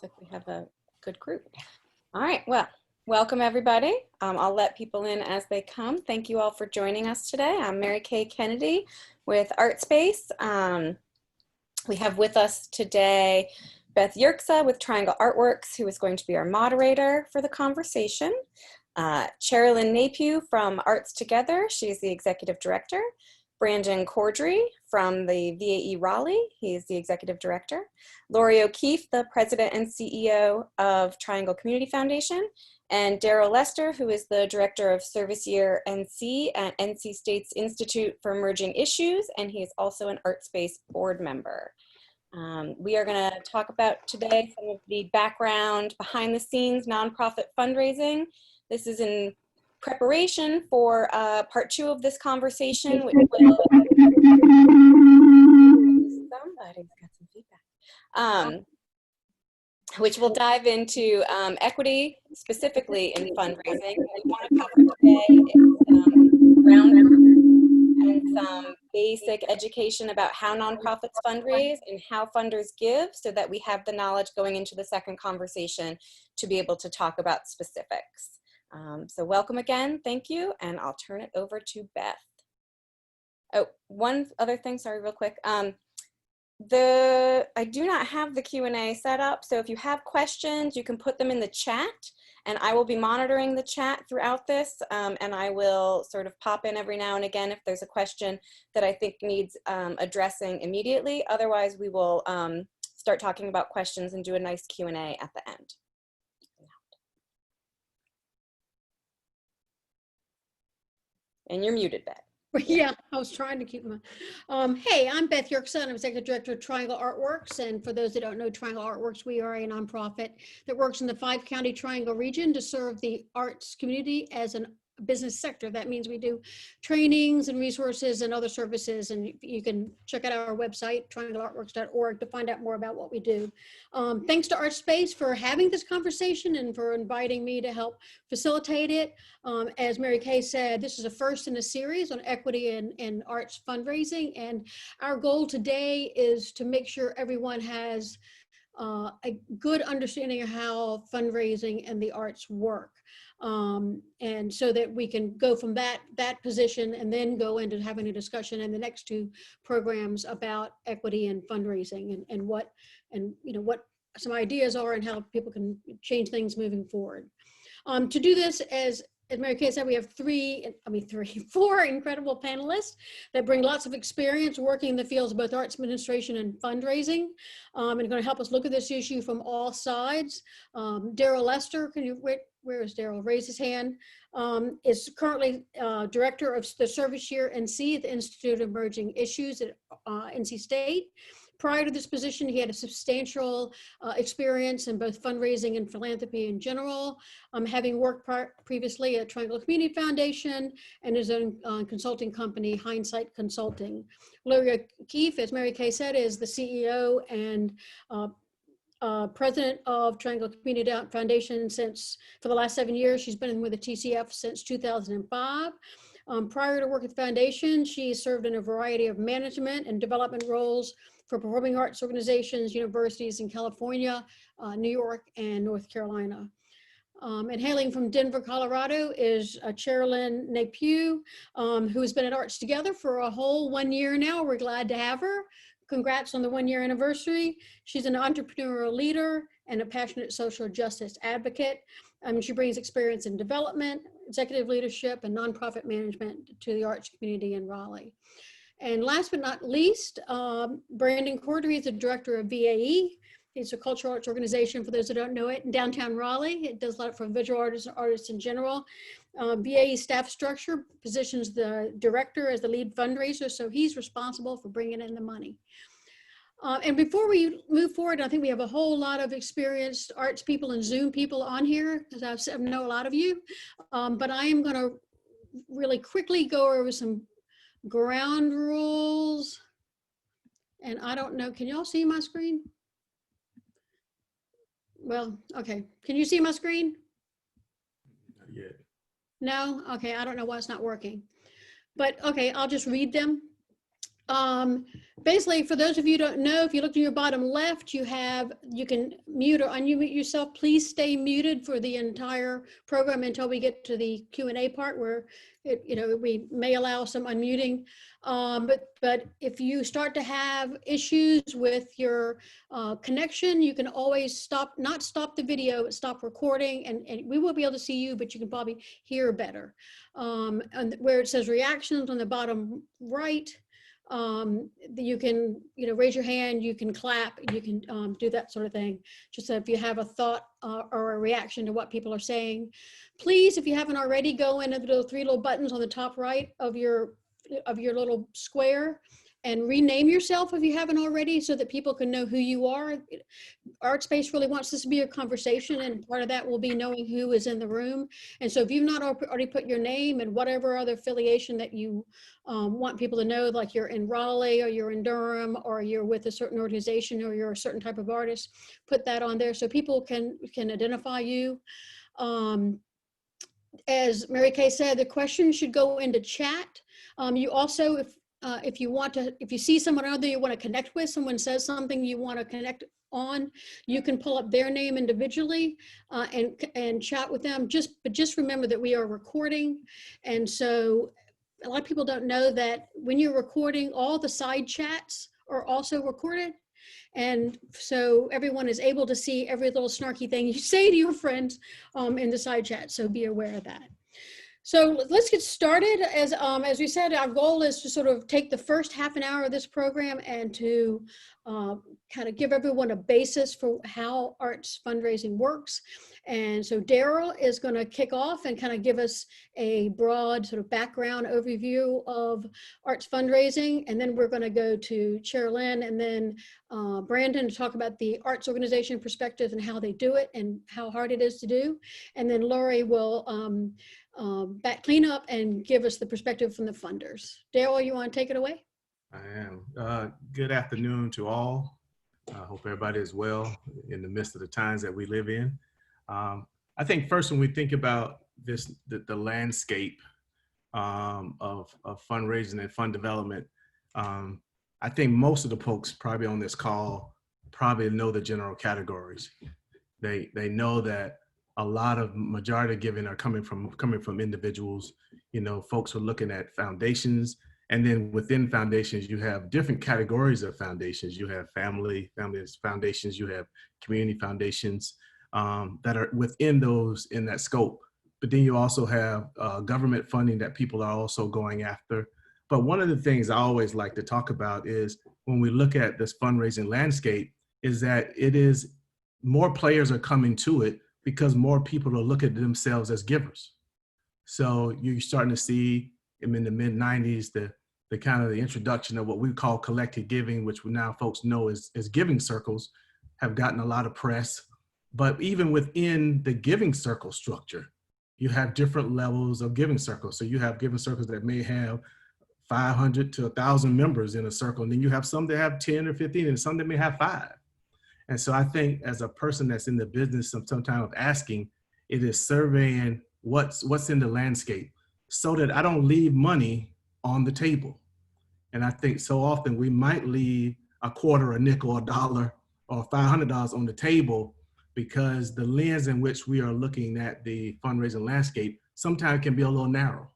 Looks like we have a good group. All right, well, welcome everybody. I'll let people in as they come. Thank you all for joining us today. I'm Mary Kay Kennedy with Artspace. We have with us today Beth Yerxa with Triangle Artworks, who is going to be our moderator for the conversation. Cherrelyn Napue from Arts Together, she's the executive director. Brandon Cordrey from the VAE Raleigh, he's the executive director. Lori O'Keefe, the president and CEO of Triangle Community Foundation. And Darryl Lester, who is the director of Service Year NC at NC State's Institute for Emerging Issues, and he is also an Artspace board member. We are going to talk about today some of the background behind the scenes nonprofit fundraising. This is in preparation for part 2 of this conversation, which will, somebody's got some feedback, which will dive into equity, specifically in fundraising. What we want to cover today is groundwork and some basic education about how nonprofits fundraise and how funders give, so that we have the knowledge going into the second conversation to be able to talk about specifics. So welcome again, thank you, and I'll turn it over to Beth. Oh, one other thing, sorry, real quick. I do not have the Q&A set up, so if you have questions, you can put them in the chat, and I will be monitoring the chat throughout this, and I will sort of pop in every now and again if there's a question that I think needs addressing immediately. Otherwise, we will start talking about questions and do a nice Q&A at the end. And you're muted, Beth. Yeah, I was trying to keep my, hey, I'm Beth Yerxa, and I'm Executive Director of Triangle Artworks. And for those that don't know Triangle Artworks, we are a nonprofit that works in the 5-county Triangle region to serve the arts community as a business sector. That means we do trainings and resources and other services, and you can check out our website, triangleartworks.org, to find out more about what we do. Thanks to Artspace for having this conversation and for inviting me to help facilitate it. As Mary Kay said, this is a first in a series on equity and arts fundraising, and our goal today is to make sure everyone has a good understanding of how fundraising and the arts work. And so that we can go from that position and then go into having a discussion in the next 2 programs about equity and fundraising and what some ideas are and how people can change things moving forward. To do this, as Mary Kay said, we have 4 incredible panelists that bring lots of experience working in the fields of both arts administration and fundraising, and going to help us look at this issue from all sides. Darryl Lester, where is Darryl? Raise his hand. Is currently director of the Service Year NC at the Institute of Emerging Issues at NC State. Prior to this position, he had a substantial experience in both fundraising and philanthropy in general, having worked previously at Triangle Community Foundation and his own consulting company, Hindsight Consulting. Lori O'Keefe, as Mary Kay said, is the CEO and president of Triangle Community Foundation for the last 7 years. She's been with the TCF since 2005. Prior to work at the foundation, she served in a variety of management and development roles for performing arts organizations, universities in California, New York, and North Carolina. And hailing from Denver, Colorado is Cherrelyn Napue, who has been at Arts Together for a whole 1 year now. We're glad to have her. Congrats on the 1-year anniversary. She's an entrepreneurial leader and a passionate social justice advocate. She brings experience in development, executive leadership, and nonprofit management to the arts community in Raleigh. And last but not least, Brandon Cordray is the director of VAE. It's a cultural arts organization, for those that don't know it, in downtown Raleigh. It does a lot for visual artists and artists in general. VAE staff structure positions the director as the lead fundraiser, so he's responsible for bringing in the money. And before we move forward, I think we have a whole lot of experienced arts people and Zoom people on here, because I know a lot of you, but I am going to really quickly go over some ground rules. And I don't know, can y'all see my screen? Well, okay. Can you see my screen? Not yet. No? Okay, I don't know why it's not working. But okay, I'll just read them. Basically, for those of you who don't know, if you look to your bottom left, you can mute or unmute yourself. Please stay muted for the entire program until we get to the Q&A part where we may allow some unmuting. But if you start to have issues with your connection, you can always not stop the video, but stop recording, and we will be able to see you, but you can probably hear better. And where it says reactions on the bottom right, you can raise your hand, you can clap, you can do that sort of thing, just so if you have a thought or a reaction to what people are saying. Please, if you haven't already, go into the three little buttons on the top right of your little square and rename yourself if you haven't already, so that people can know who you are. Artspace really wants this to be a conversation, and part of that will be knowing who is in the room. And so if you've not already put your name and whatever other affiliation that you want people to know, like you're in Raleigh or you're in Durham or you're with a certain organization or you're a certain type of artist, put that on there so people can identify you. As Mary Kay said, the questions should go into chat. You also, if you see someone out there you want to connect with, someone says something you want to connect on, you can pull up their name individually and chat with them. But just remember that we are recording, and so a lot of people don't know that when you're recording, all the side chats are also recorded. And so everyone is able to see every little snarky thing you say to your friends in the side chat. So be aware of that. So let's get started. As we said, our goal is to sort of take the first half an hour of this program and to kind of give everyone a basis for how arts fundraising works. And so Darryl is going to kick off and kind of give us a broad sort of background overview of arts fundraising. And then we're going to go to Cherrelyn and then Brandon to talk about the arts organization perspective and how they do it and how hard it is to do. And then Lori will clean up and give us the perspective from the funders. Darryl, you want to take it away? I am. Good afternoon to all. I hope everybody is well in the midst of the times that we live in. I think first, when we think about the landscape of fundraising and fund development, I think most of the folks probably on this call probably know the general categories. They know that a lot of majority of giving are coming from individuals. Folks are looking at foundations, and then within foundations, you have different categories of foundations. You have family foundations, you have community foundations that are within those in that scope. But then you also have government funding that people are also going after. But one of the things I always like to talk about is when we look at this fundraising landscape is that it is more players are coming to it because more people are looking at themselves as givers. So you're starting to see in the mid 90s, the kind of the introduction of what we call collective giving, which now folks know as giving circles, have gotten a lot of press. But even within the giving circle structure, you have different levels of giving circles. So you have giving circles that may have 500 to 1,000 members in a circle. And then you have some that have 10 or 15 and some that may have 5. And so I think as a person that's in the business sometime of asking, it is surveying what's in the landscape so that I don't leave money on the table. And I think so often we might leave a quarter, a nickel, a dollar, or $500 on the table because the lens in which we are looking at the fundraising landscape sometimes can be a little narrow.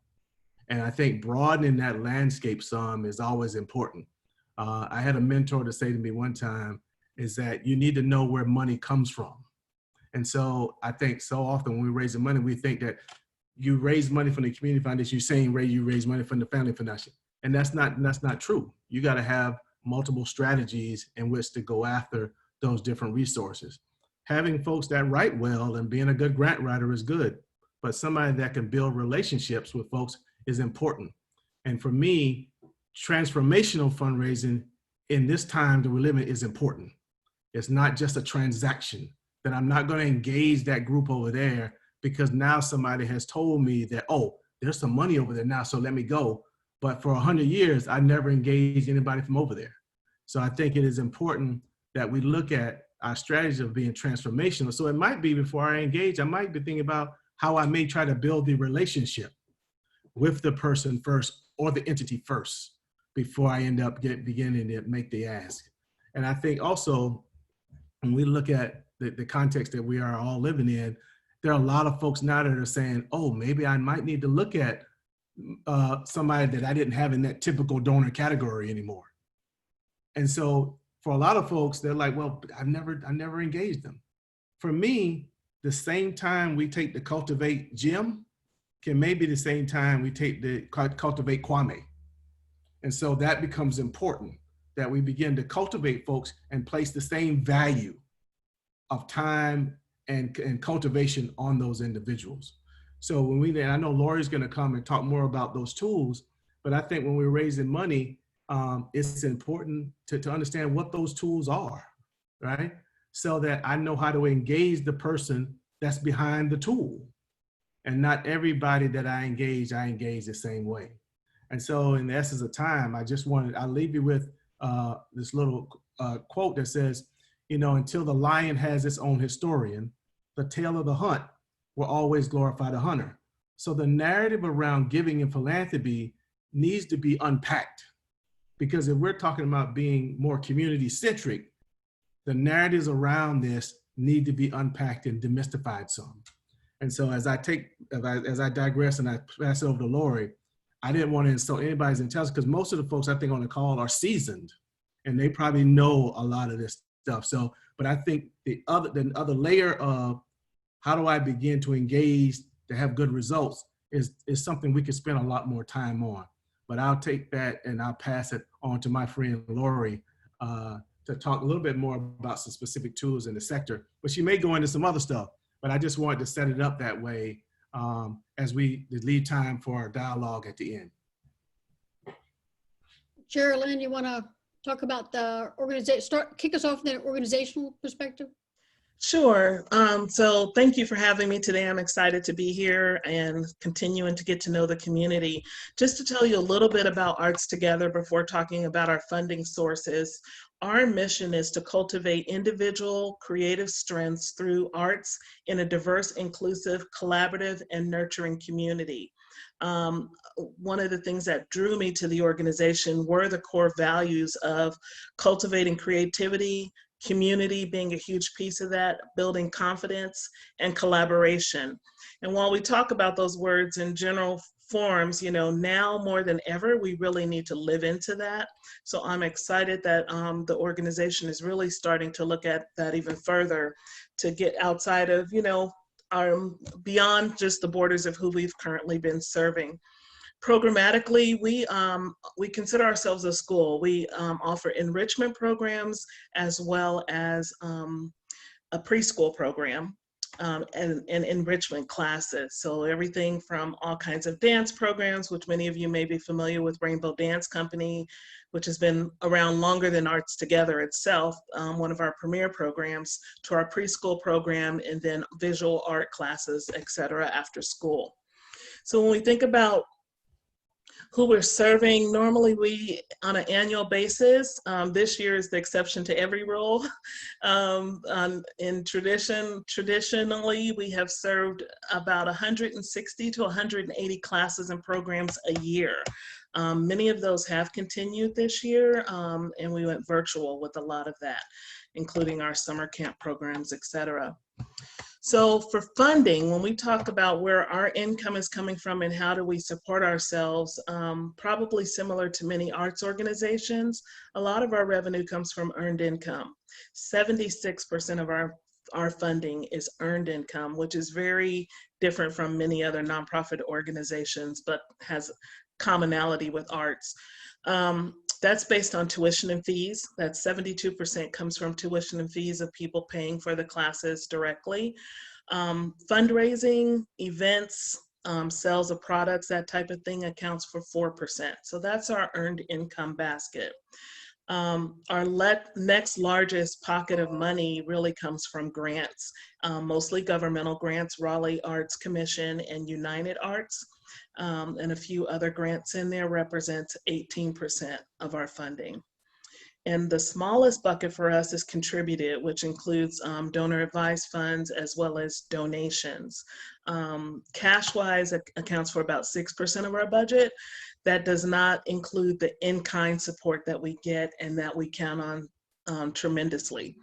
And I think broadening that landscape some is always important. I had a mentor to say to me one time is that you need to know where money comes from. And so I think so often when we raise the money, we think that you raise money from the community foundation, you're saying you raise money from the family foundation. And that's not true. You got to have multiple strategies in which to go after those different resources. Having folks that write well and being a good grant writer is good, but somebody that can build relationships with folks is important. And for me, transformational fundraising in this time that we live in is important. It's not just a transaction that I'm not going to engage that group over there because now somebody has told me that, oh, there's some money over there now, so let me go. But for 100 years, I never engaged anybody from over there. So I think it is important that we look at our strategy of being transformational. So it might be before I engage, I might be thinking about how I may try to build the relationship with the person first or the entity first. before I end up beginning to make the ask. And I think also, when we look at the context that we are all living in, there are a lot of folks now that are saying, oh, maybe I might need to look at somebody that I didn't have in that typical donor category anymore. And so for a lot of folks, they're like, well, I never engaged them. For me, the same time we take to cultivate Jim can maybe the same time we take to cultivate Kwame. And so that becomes important, that we begin to cultivate folks and place the same value of time and cultivation on those individuals. So when and I know Lori's going to come and talk more about those tools, but I think when we're raising money, it's important to understand what those tools are, right? So that I know how to engage the person that's behind the tool. And not everybody that I engage the same way. And so in the essence of time, I'll leave you with this little quote that says, until the lion has its own historian, the tale of the hunt will always glorify the hunter. So the narrative around giving and philanthropy needs to be unpacked. Because if we're talking about being more community-centric, the narratives around this need to be unpacked and demystified some. And so as I digress and I pass it over to Lori, I didn't want to insult anybody's intelligence, because most of the folks I think on the call are seasoned and they probably know a lot of this stuff. So, but I think the other layer of how do I begin to engage to have good results is something we could spend a lot more time on. But I'll take that and I'll pass it on to my friend Lori to talk a little bit more about some specific tools in the sector, but she may go into some other stuff. But I just wanted to set it up that way as we leave time for our dialogue at the end. Cherrelyn, you want to talk about the organization, kick us off with an organizational perspective? Sure. So thank you for having me today. I'm excited to be here and continuing to get to know the community. Just to tell you a little bit about Arts Together before talking about our funding sources. Our mission is to cultivate individual creative strengths through arts in a diverse, inclusive, collaborative, and nurturing community. One of the things that drew me to the organization were the core values of cultivating creativity, community being a huge piece of that, building confidence, and collaboration. And while we talk about those words in general forms, now more than ever, we really need to live into that. So I'm excited that the organization is really starting to look at that even further to get outside of, beyond just the borders of who we've currently been serving. Programmatically, we consider ourselves a school. We offer enrichment programs as well as a preschool program and enrichment classes. So everything from all kinds of dance programs, which many of you may be familiar with Rainbow Dance Company, which has been around longer than Arts Together itself, one of our premier programs, to our preschool program, and then visual art classes, et cetera, after school. So when we think about who we're serving, normally we, on an annual basis, this year is the exception to every rule. Traditionally, we have served about 160 to 180 classes and programs a year. Many of those have continued this year, and we went virtual with a lot of that, including our summer camp programs, et cetera. So for funding, when we talk about where our income is coming from and how do we support ourselves, probably similar to many arts organizations, a lot of our revenue comes from earned income. 76% of our funding is earned income, which is very different from many other nonprofit organizations, but has commonality with arts. That's based on tuition and fees. That 72% comes from tuition and fees of people paying for the classes directly. Fundraising, events, sales of products, that type of thing accounts for 4%. So that's our earned income basket. Our next largest pocket of money really comes from grants, mostly governmental grants, Raleigh Arts Commission and United Arts. And a few other grants in there represents 18% of our funding. And the smallest bucket for us is contributed, which includes donor advised funds as well as donations. Cash-wise, it accounts for about 6% of our budget. That does not include the in-kind support that we get and that we count on tremendously.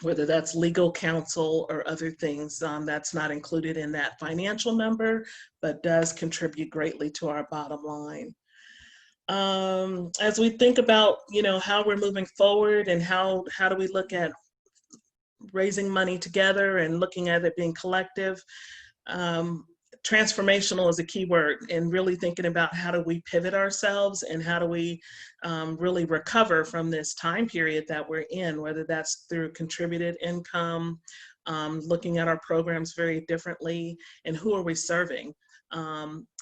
Whether that's legal counsel or other things, that's not included in that financial number, but does contribute greatly to our bottom line. As we think about, how we're moving forward and how do we look at raising money together and looking at it being collective, transformational is a key word, and really thinking about how do we pivot ourselves and how do we really recover from this time period that we're in, whether that's through contributed income, looking at our programs very differently, and who are we serving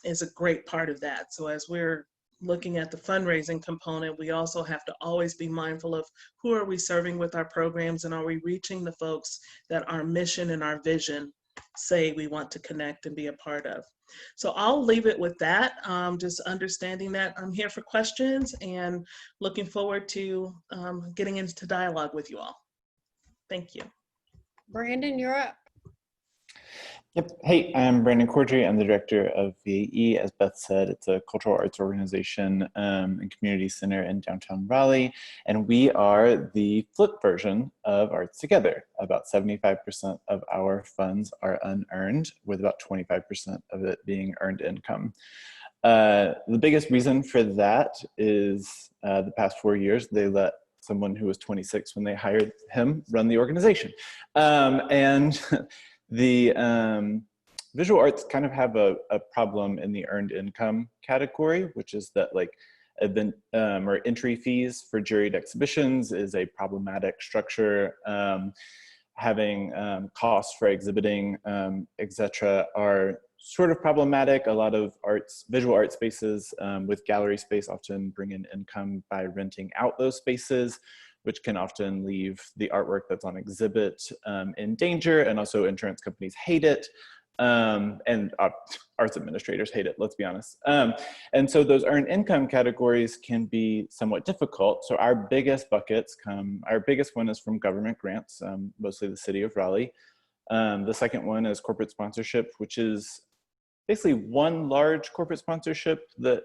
is a great part of that. So as we're looking at the fundraising component, we also have to always be mindful of who are we serving with our programs, and are we reaching the folks that our mission and our vision say we want to connect and be a part of. So I'll leave it with that, just understanding that I'm here for questions and looking forward to getting into dialogue with you all. Thank you. Brandon, you're up. Yep. Hey, I'm Brandon Cordray. I'm the director of VAE. As Beth said, it's a cultural arts organization and community center in downtown Raleigh. And we are the flip version of Arts Together. About 75% of our funds are unearned, with about 25% of it being earned income. The biggest reason for that is the past 4 years, they let someone who was 26 when they hired him run the organization. And the visual arts kind of have a problem in the earned income category, which is that like event or entry fees for juried exhibitions is a problematic structure. Having costs for exhibiting, etc., are sort of problematic. A lot of visual art spaces with gallery space often bring in income by renting out those spaces, which can often leave the artwork that's on exhibit in danger, and also insurance companies hate it, and arts administrators hate it, let's be honest. And so those earned income categories can be somewhat difficult. So our biggest buckets our biggest one is from government grants, mostly the city of Raleigh. The second one is corporate sponsorship, which is basically one large corporate sponsorship that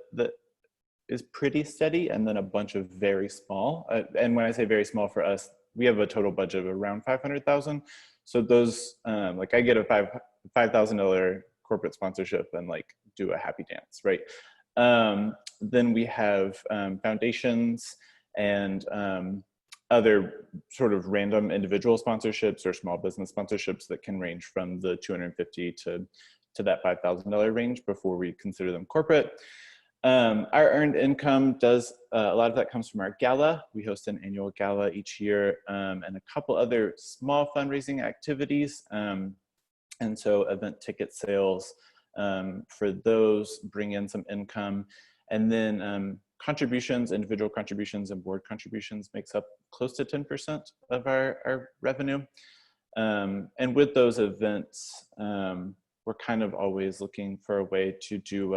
is pretty steady, and then a bunch of very small. And when I say very small for us, we have a total budget of around $500,000. So those, like I get a $5,000 corporate sponsorship and like do a happy dance, right? Then we have foundations and other sort of random individual sponsorships or small business sponsorships that can range from the $250 to that $5,000 range before we consider them corporate. Our earned income does, a lot of that comes from our gala. We host an annual gala each year, and a couple other small fundraising activities. And so event ticket sales for those bring in some income. And then contributions, individual contributions and board contributions makes up close to 10% of our revenue. And with those events, we're kind of always looking for a way to do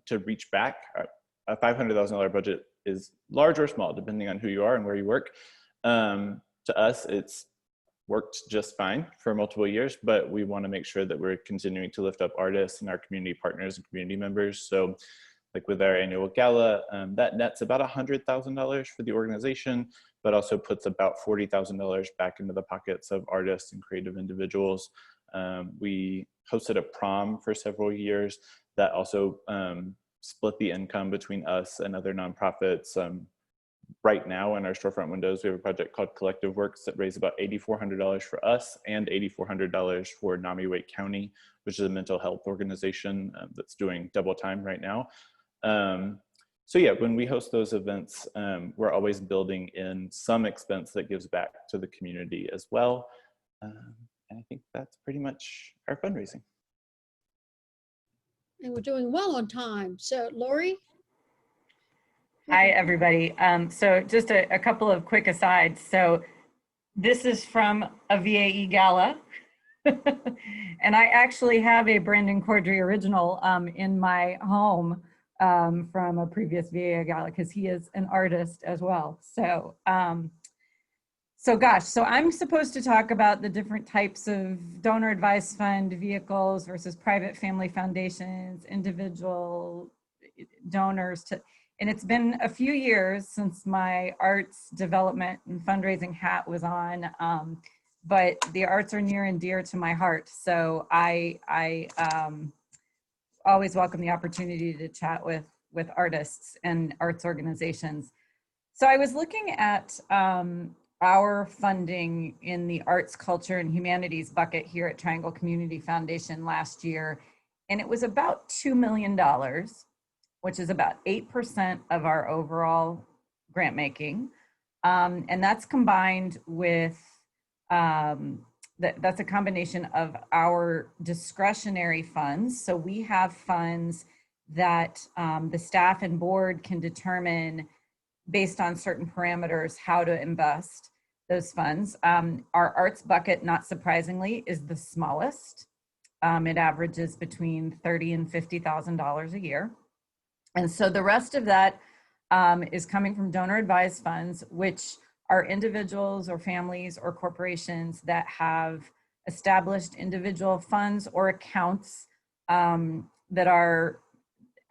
to reach back. A $500,000 budget is large or small, depending on who you are and where you work. To us, it's worked just fine for multiple years, but we want to make sure that we're continuing to lift up artists and our community partners and community members. So like with our annual gala, that nets about $100,000 for the organization, but also puts about $40,000 back into the pockets of artists and creative individuals. We hosted a prom for several years that also split the income between us and other nonprofits. Right now in our storefront windows, we have a project called Collective Works that raised about $8,400 for us and $8,400 for Napue County, which is a mental health organization that's doing double time right now. So yeah, when we host those events, we're always building in some expense that gives back to the community as well. And I think that's pretty much our fundraising. And we're doing well on time. So Lori? Hi, everybody. So just a couple of quick asides. So this is from a VAE gala. And I actually have a Brandon Cordray original in my home from a previous VA gala, because he is an artist as well. So, so I'm supposed to talk about the different types of donor advised fund vehicles versus private family foundations, individual donors and it's been a few years since my arts development and fundraising hat was on, but the arts are near and dear to my heart. So I always welcome the opportunity to chat with artists and arts organizations. So I was looking at our funding in the arts, culture, and humanities bucket here at Triangle Community Foundation last year, and it was about $2 million, which is about 8% of our overall grant making. And that's combined with, that's a combination of our discretionary funds. So we have funds that the staff and board can determine based on certain parameters how to invest those funds. Our arts bucket, not surprisingly, is the smallest. It averages between $30,000 and $50,000 a year. And so the rest of that is coming from donor advised funds, which are individuals or families or corporations that have established individual funds or accounts that are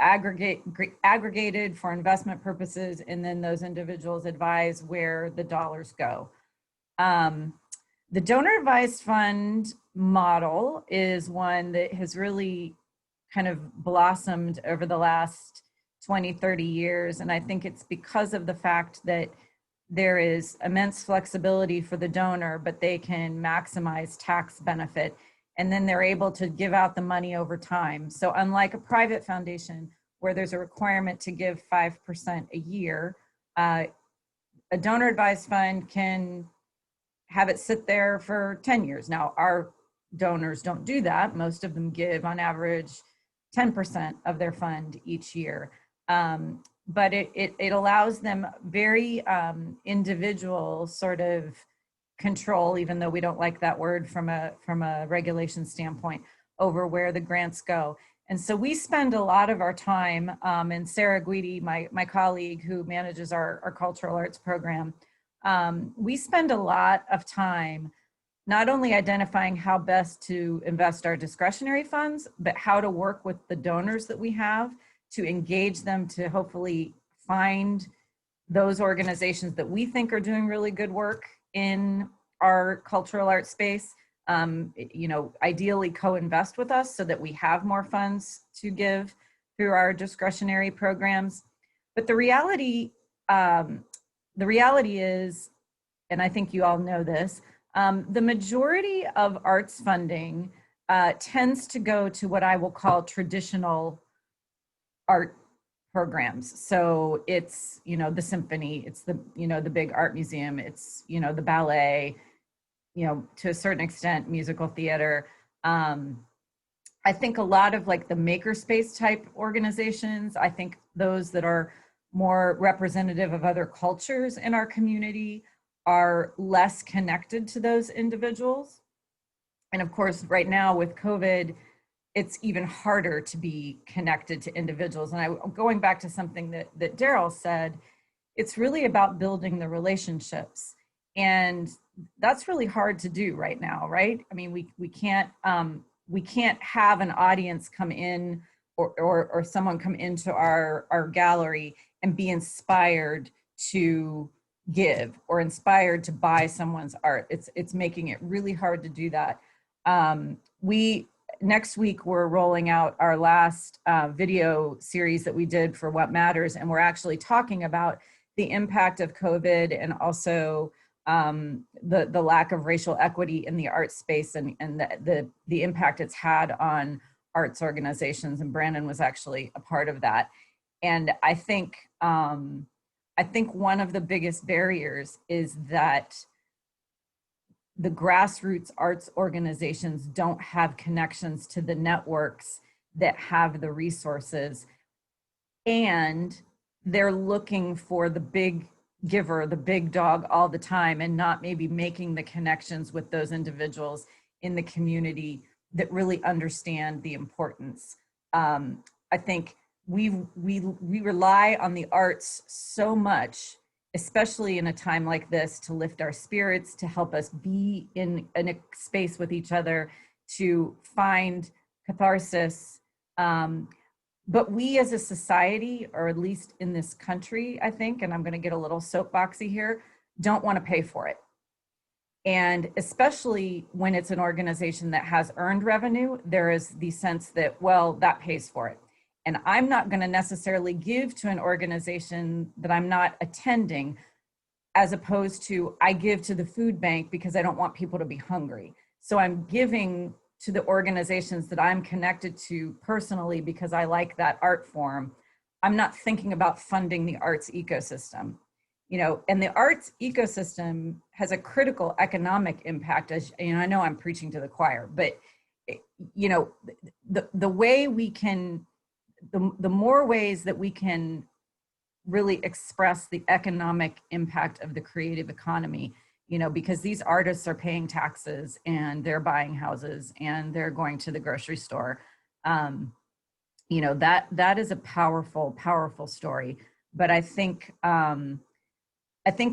aggregated for investment purposes, and then those individuals advise where the dollars go. The donor advised fund model is one that has really kind of blossomed over the last 20, 30 years. And I think it's because of the fact that there is immense flexibility for the donor, but they can maximize tax benefit. And then they're able to give out the money over time. So unlike a private foundation where there's a requirement to give 5% a year, a donor advised fund can have it sit there for 10 years. Now, our donors don't do that. Most of them give on average 10% of their fund each year. But it allows them very individual sort of control, even though we don't like that word from a regulation standpoint, over where the grants go. And so we spend a lot of our time, and Sarah Guidi, my colleague who manages our cultural arts program, we spend a lot of time not only identifying how best to invest our discretionary funds, but how to work with the donors that we have to engage them to hopefully find those organizations that we think are doing really good work in our cultural arts space, ideally co-invest with us so that we have more funds to give through our discretionary programs. But the reality is, and I think you all know this, the majority of arts funding tends to go to what I will call traditional art programs. So it's, the symphony, it's the big art museum, it's, the ballet, to a certain extent, musical theater. I think a lot of like the makerspace type organizations, I think those that are more representative of other cultures in our community are less connected to those individuals. And of course, right now with COVID, it's even harder to be connected to individuals. And going back to something that Darryl said, it's really about building the relationships. And that's really hard to do right now, right? I mean, we can't have an audience come in or someone come into our gallery and be inspired to give or inspired to buy someone's art. It's making it really hard to do that. Next week, we're rolling out our last video series that we did for What Matters, and we're actually talking about the impact of COVID and also the lack of racial equity in the arts space and the impact it's had on arts organizations. And Brandon was actually a part of that. And I think one of the biggest barriers is that the grassroots arts organizations don't have connections to the networks that have the resources, and they're looking for the big giver, the big dog all the time, and not maybe making the connections with those individuals in the community that really understand the importance. I think we rely on the arts so much, especially in a time like this, to lift our spirits, to help us be in a space with each other, to find catharsis. But we as a society, or at least in this country, I think, and I'm going to get a little soapboxy here, don't want to pay for it. And especially when it's an organization that has earned revenue, there is the sense that, well, that pays for it. And I'm not going to necessarily give to an organization that I'm not attending, as opposed to I give to the food bank because I don't want people to be hungry. So I'm giving to the organizations that I'm connected to personally because I like that art form. I'm not thinking about funding the arts ecosystem. You know, and the arts ecosystem has a critical economic impact. As you know, I know I'm preaching to the choir, but you know, the way we can, the more ways that we can really express the economic impact of the creative economy, you know, because these artists are paying taxes and they're buying houses and they're going to the grocery store. You know, that is a powerful, powerful story. But I think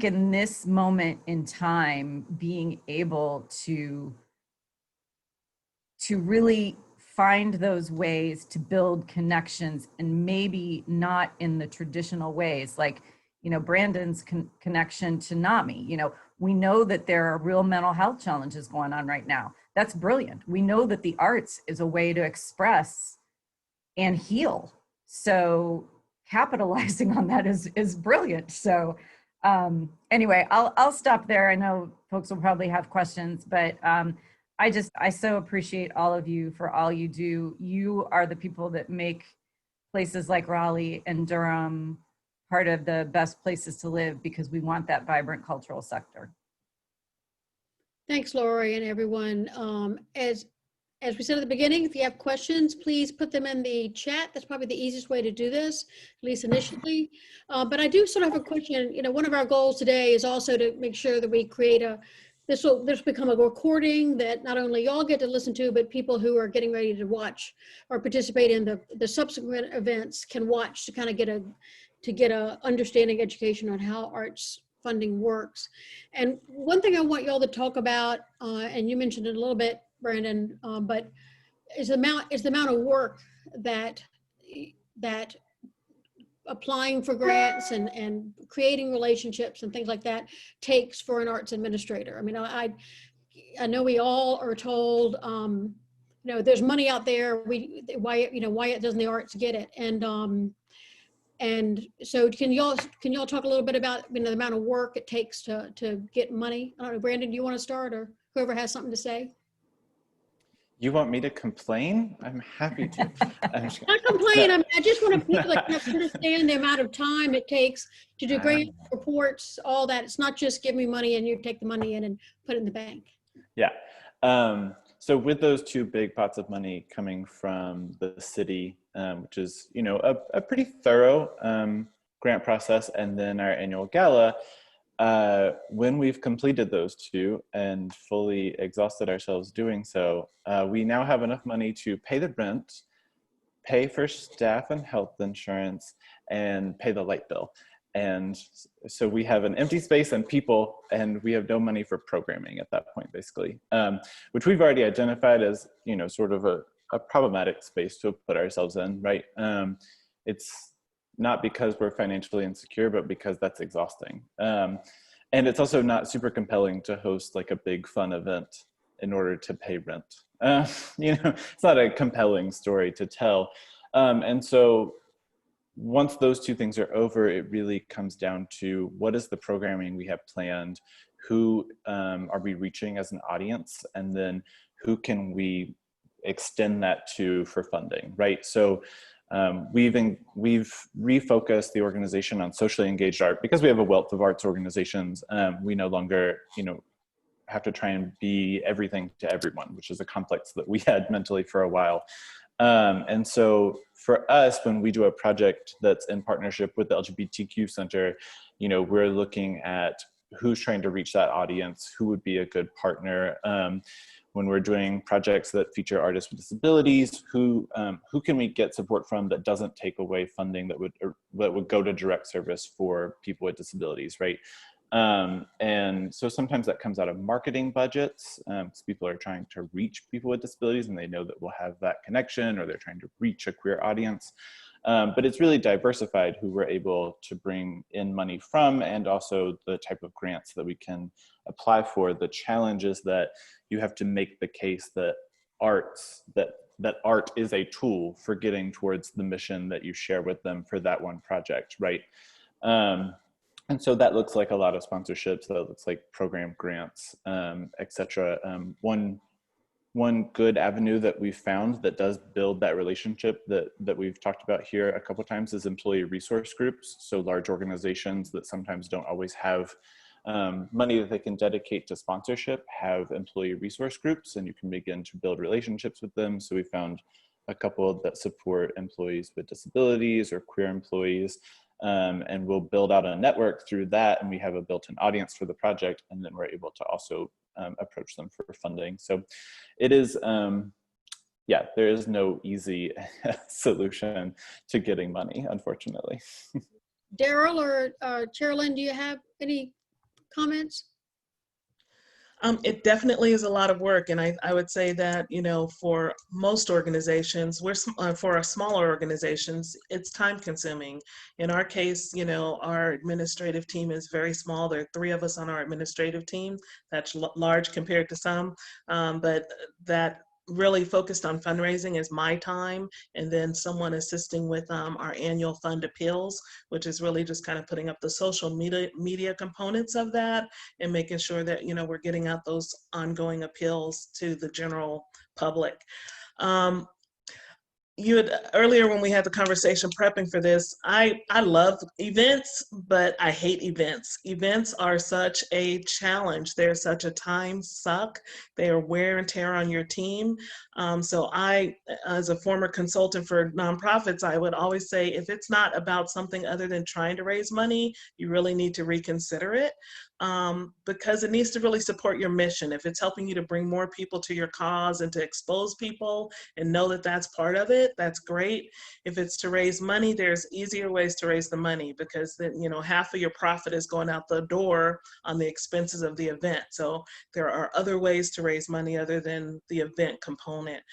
in this moment in time, being able to really find those ways to build connections, and maybe not in the traditional ways, like, you know, Brandon's connection to NAMI. You know, we know that there are real mental health challenges going on right now. That's brilliant. We know that the arts is a way to express and heal. So capitalizing on that is brilliant. So anyway, I'll stop there. I know folks will probably have questions, but I so appreciate all of you for all you do. You are the people that make places like Raleigh and Durham part of the best places to live, because we want that vibrant cultural sector. Thanks, Lori, and everyone. As we said at the beginning, if you have questions, please put them in the chat. That's probably the easiest way to do this, at least initially. But I do sort of have a question. You know, one of our goals today is also to make sure that we create this will become a recording that not only y'all get to listen to, but people who are getting ready to watch or participate in the subsequent events can watch to kind of get a understanding, education on how arts funding works. And one thing I want y'all to talk about, and you mentioned it a little bit, Brandon, but is the amount of work that applying for grants and creating relationships and things like that takes for an arts administrator. I mean, I know we all are told, you know, there's money out there. Why doesn't the arts get it? And so can y'all talk a little bit about, you know, the amount of work it takes to get money? I don't know, Brandon, do you want to start, or whoever has something to say? You want me to complain? I'm happy to. Not complain. I mean, I just want to people that kind of understand the amount of time it takes to do grant reports, all that. It's not just give me money and you take the money in and put it in the bank. Yeah. So with those two big pots of money coming from the city, which is, you know, a pretty thorough grant process, and then our annual gala, when we've completed those two and fully exhausted ourselves doing so, we now have enough money to pay the rent, pay for staff and health insurance, and pay the light bill. And so we have an empty space and people, and we have no money for programming at that point, basically, which we've already identified as, you know, sort of a problematic space to put ourselves in, right? It's not because we're financially insecure, but because that's exhausting. And it's also not super compelling to host like a big fun event in order to pay rent. You know, it's not a compelling story to tell. And so once those two things are over, it really comes down to what is the programming we have planned, who are we reaching as an audience, and then who can we extend that to for funding, right? So we've refocused the organization on socially engaged art because we have a wealth of arts organizations. We no longer, you know, have to try and be everything to everyone, which is a complex that we had mentally for a while. And so for us, when we do a project that's in partnership with the LGBTQ Center, you know, we're looking at who's trying to reach that audience, who would be a good partner. When we're doing projects that feature artists with disabilities, who can we get support from that doesn't take away funding that would go to direct service for people with disabilities, right? And so sometimes that comes out of marketing budgets, because people are trying to reach people with disabilities and they know that we'll have that connection, or they're trying to reach a queer audience. But it's really diversified who we're able to bring in money from, and also the type of grants that we can apply for. The challenge is that you have to make the case that art is a tool for getting towards the mission that you share with them for that one project, right? And so that looks like a lot of sponsorships, that looks like program grants, et cetera. One good avenue that we've found that does build that relationship that we've talked about here a couple of times is employee resource groups. So large organizations that sometimes don't always have money that they can dedicate to sponsorship have employee resource groups, and you can begin to build relationships with them. So we found a couple that support employees with disabilities or queer employees, and we'll build out a network through that, and we have a built-in audience for the project, and then we're able to also approach them for funding. So it is, yeah, there is no easy solution to getting money, unfortunately. Darryl or Cherrelyn, do you have any comments? It definitely is a lot of work, and I would say that, you know, for most organizations, for our smaller organizations, it's time consuming. In our case, you know, our administrative team is very small. There are 3 of us on our administrative team. That's large compared to some, but that really focused on fundraising is my time, and then someone assisting with our annual fund appeals, which is really just kind of putting up the social media components of that and making sure that, you know, we're getting out those ongoing appeals to the general public. You had earlier, when we had the conversation prepping for this, I love events, but I hate events. Events are such a challenge. They're such a time suck. They are wear and tear on your team. So I, as a former consultant for nonprofits, I would always say, if it's not about something other than trying to raise money, you really need to reconsider it, because it needs to really support your mission. If it's helping you to bring more people to your cause and to expose people and know that that's part of it, that's great. If it's to raise money, there's easier ways to raise the money, because then, you know, half of your profit is going out the door on the expenses of the event. So there are other ways to raise money other than the event component.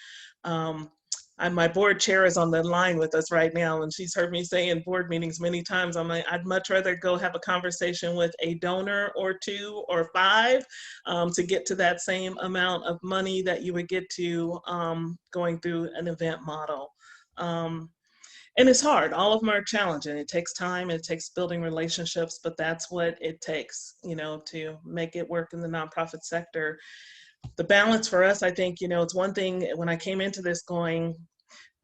My board chair is on the line with us right now, and she's heard me say in board meetings many times, I'm like, I'd much rather go have a conversation with a donor or 2 or 5 to get to that same amount of money that you would get to going through an event model. And it's hard. All of them are challenging. It takes time, it takes building relationships, but that's what it takes, you know, to make it work in the nonprofit sector. The balance for us, I think, you know, it's one thing when I came into this going,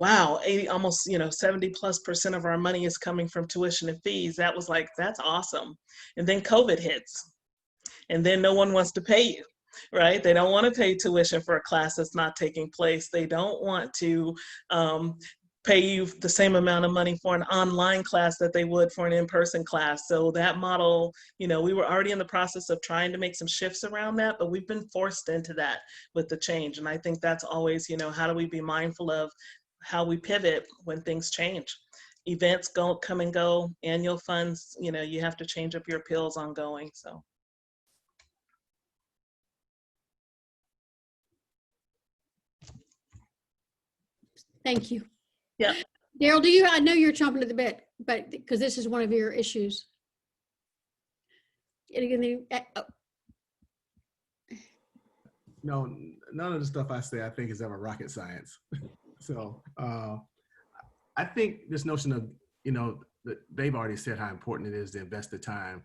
wow, 80, almost, you know, 70+% of our money is coming from tuition and fees. That was like, that's awesome. And then COVID hits, and then no one wants to pay you, right? They don't want to pay tuition for a class that's not taking place. They don't want to pay you the same amount of money for an online class that they would for an in-person class. So that model, you know, we were already in the process of trying to make some shifts around that, but we've been forced into that with the change. And I think that's always, you know, how do we be mindful of how we pivot when things change? Events come and go, annual funds, you know, you have to change up your appeals ongoing, so. Thank you. Yeah. Darryl, I know you're chomping at the bit, but because this is one of your issues. No, none of the stuff I say I think is ever rocket science. So I think this notion of, you know, that they've already said how important it is to invest the time,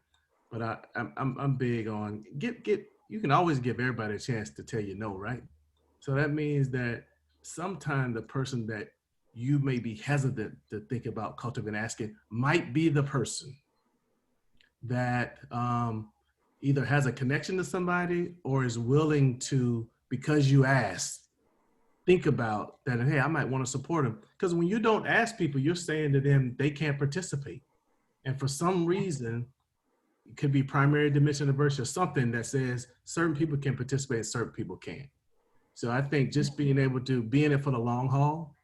but I'm big on you can always give everybody a chance to tell you no, right? So that means that sometime the person that you may be hesitant to think about cultivating asking might be the person that either has a connection to somebody or is willing to, because you asked, think about that, hey, I might want to support them. Because when you don't ask people, you're saying to them they can't participate. And for some reason, it could be primary dimension diversity or something that says certain people can participate, certain people can't. So I think just being able to be in it for the long haul.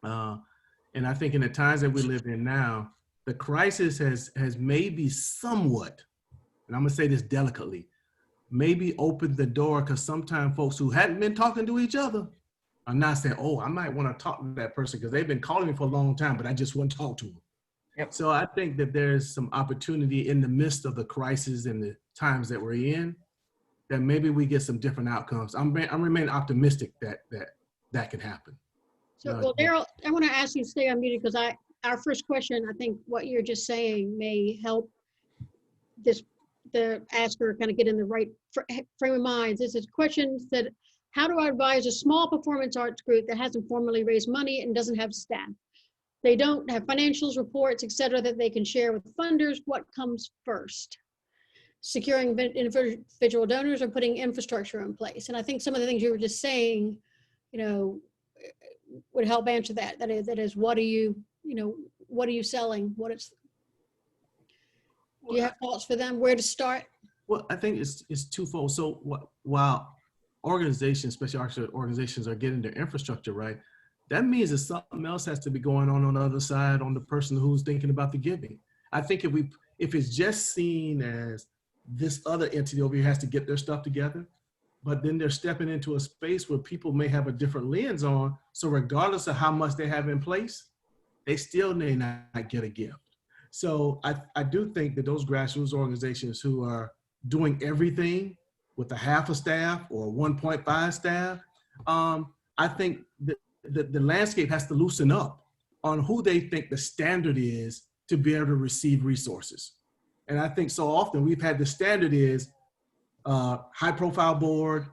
And I think in the times that we live in now, the crisis has maybe somewhat, and I'm gonna say this delicately, maybe opened the door, because sometimes folks who hadn't been talking to each other are not saying, oh, I might want to talk to that person because they've been calling me for a long time, but I just wouldn't talk to them. Yep. So I think that there's some opportunity in the midst of the crisis and the times that we're in, that maybe we get some different outcomes. I'm remaining optimistic that can happen. So, well, Darryl, I want to ask you to stay unmuted because our first question, I think what you're just saying may help the asker kind of get in the right frame of mind. This is a question that, how do I advise a small performance arts group that hasn't formally raised money and doesn't have staff? They don't have financials, reports, et cetera, that they can share with funders. What comes first? Securing individual donors or putting infrastructure in place? And I think some of the things you were just saying, would help answer that. That is, what are you selling? Do you have thoughts for them? Where to start? Well, I think it's twofold. So while organizations, especially arts organizations, are getting their infrastructure right, that means that something else has to be going on the other side, on the person who's thinking about the giving. I think if it's just seen as this other entity over here has to get their stuff together, but then they're stepping into a space where people may have a different lens on. So regardless of how much they have in place, they still may not get a gift. So I do think that those grassroots organizations who are doing everything with a half a staff or 1.5 staff, I think that the landscape has to loosen up on who they think the standard is to be able to receive resources. And I think so often we've had the standard is high profile board,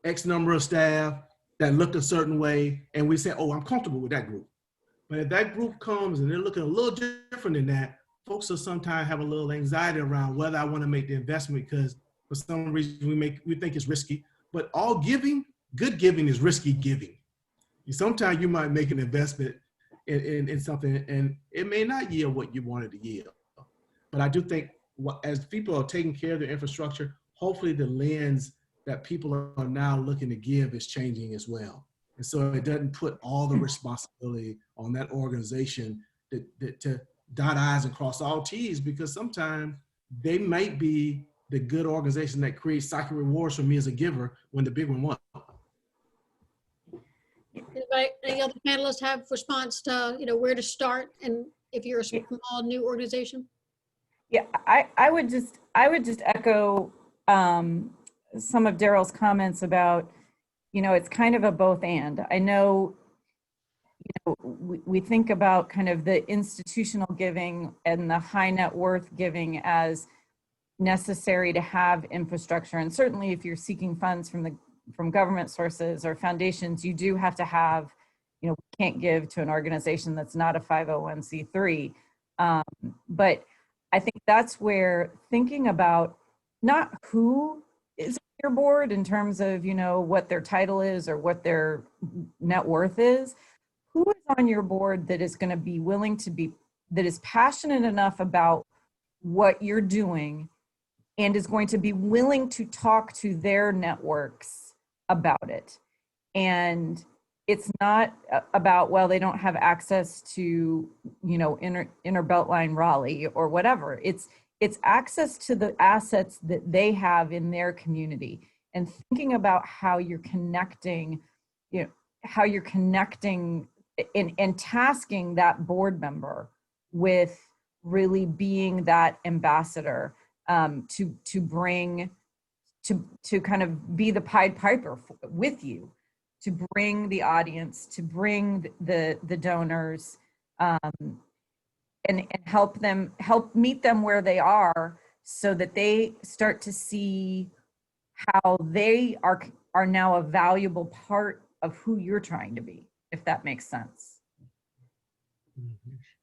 X number of staff that look a certain way. And we say, oh, I'm comfortable with that group. But if that group comes and they're looking a little different than that, folks will sometimes have a little anxiety around whether I want to make the investment because for some reason we think it's risky. But all giving, good giving is risky giving. Sometimes you might make an investment in something and it may not yield what you wanted to yield. But I do think as people are taking care of their infrastructure, hopefully the lens that people are now looking to give is changing as well. And so it doesn't put all the responsibility on that organization to dot I's and cross all T's, because sometimes they might be the good organization that creates cycle rewards for me as a giver when the big one won. Any other panelists have response to, where to start and if you're a small new organization? Yeah, I would just echo some of Darryl's comments about, it's kind of a both and. I know, we think about kind of the institutional giving and the high net worth giving as necessary to have infrastructure. And certainly if you're seeking funds from government sources or foundations, you do have to have, we can't give to an organization that's not a 501c3. But I think that's where thinking about not who is on your board in terms of, what their title is or what their net worth is, who is on your board that is going to be willing to be, that is passionate enough about what you're doing and is going to be willing to talk to their networks about it. And it's not about, well, they don't have access to, inner Beltline Raleigh or whatever. It's access to the assets that they have in their community, and thinking about how you're connecting, and tasking that board member with really being that ambassador to bring, to kind of be the Pied Piper with you, to bring the audience, to bring the donors, and help meet them where they are, so that they start to see how they are now a valuable part of who you're trying to be, if that makes sense.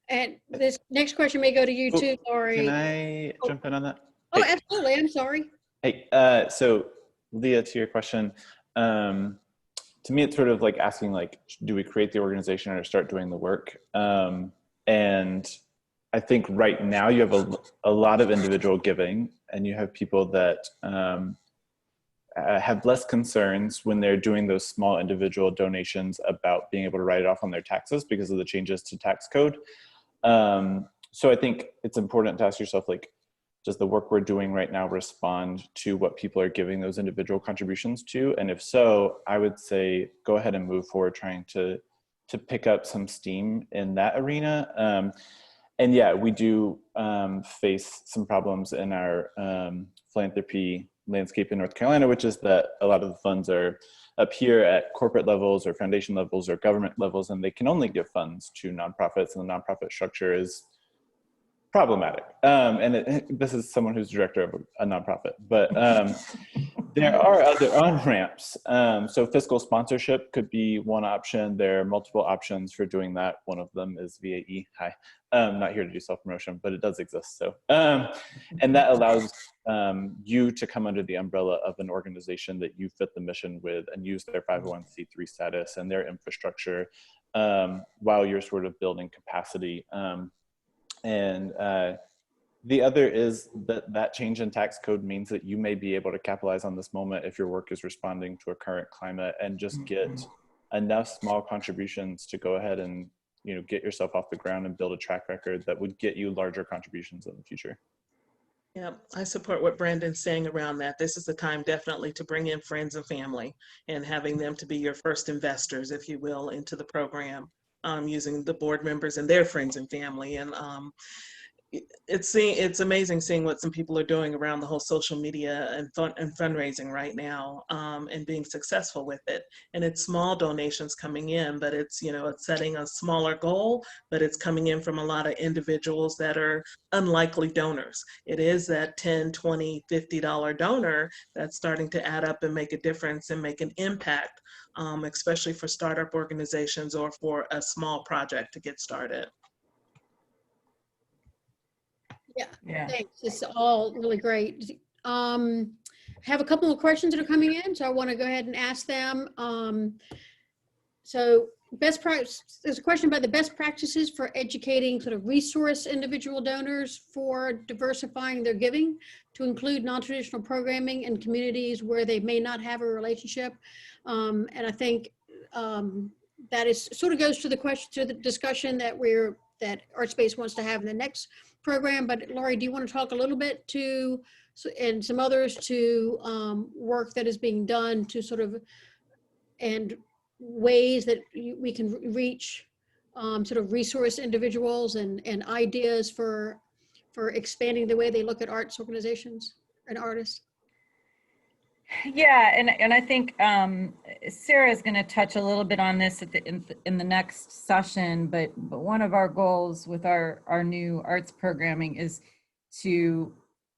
And this next question may go to you too, Lori. Can I jump in on that? Oh, absolutely. I'm sorry. Hey, so Leah, to your question, to me, it's sort of like asking, do we create the organization or start doing the work? And I think right now you have a lot of individual giving, and you have people that have less concerns when they're doing those small individual donations about being able to write it off on their taxes because of the changes to tax code. So I think it's important to ask yourself, like, does the work we're doing right now respond to what people are giving those individual contributions to? And if so, I would say go ahead and move forward trying to pick up some steam in that arena. And yeah, we do face some problems in our philanthropy landscape in North Carolina, which is that a lot of the funds are up here at corporate levels or foundation levels or government levels, and they can only give funds to nonprofits, and the nonprofit structure is problematic. This is someone who's director of a nonprofit, but there are other on-ramps. So fiscal sponsorship could be one option. There are multiple options for doing that. One of them is VAE. Hi, not here to do self-promotion, but it does exist. So, and that allows you to come under the umbrella of an organization that you fit the mission with and use their 501c3 status and their infrastructure while you're sort of building capacity. The other is that change in tax code means that you may be able to capitalize on this moment if your work is responding to a current climate and just get enough small contributions to go ahead and, you know, get yourself off the ground and build a track record that would get you larger contributions in the future. Yeah, I support what Brandon's saying around that. This is the time definitely to bring in friends and family and having them to be your first investors, if you will, into the program, using the board members and their friends and family. And it's amazing seeing what some people are doing around the whole social media and fundraising right now, and being successful with it. And it's small donations coming in, but it's, you know, it's setting a smaller goal, but it's coming in from a lot of individuals that are unlikely donors. It is that $10, $20, $50 donor that's starting to add up and make a difference and make an impact, especially for startup organizations or for a small project to get started. Yeah, thanks. It's all really great. Have a couple of questions that are coming in, so I want to go ahead and ask them. So best practice, there's a question about the best practices for educating sort of resource individual donors for diversifying their giving to include non-traditional programming in communities where they may not have a relationship. And I think that is sort of goes to the question, to the discussion that Artspace wants to have in the next program. But Laurie, do you want to talk a little bit to, and some others, to work that is being done to sort of, and ways that we can reach sort of resource individuals and ideas for expanding the way they look at arts organizations and artists? Yeah, and I think Sarah is going to touch a little bit on this in the next session, but one of our goals with our new arts programming is to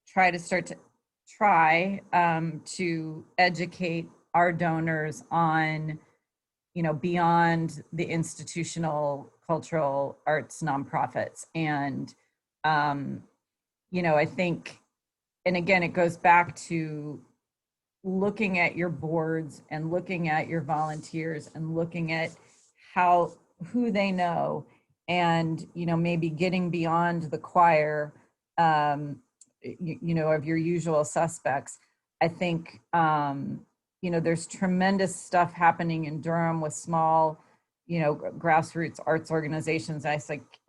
try to educate our donors on, you know, beyond the institutional cultural arts nonprofits. And you know, I think, and again, it goes back to looking at your boards and looking at your volunteers and looking at who they know, and, you know, maybe getting beyond the choir, you know, of your usual suspects. I think, you know, there's tremendous stuff happening in Durham with small, you know, grassroots arts organizations. I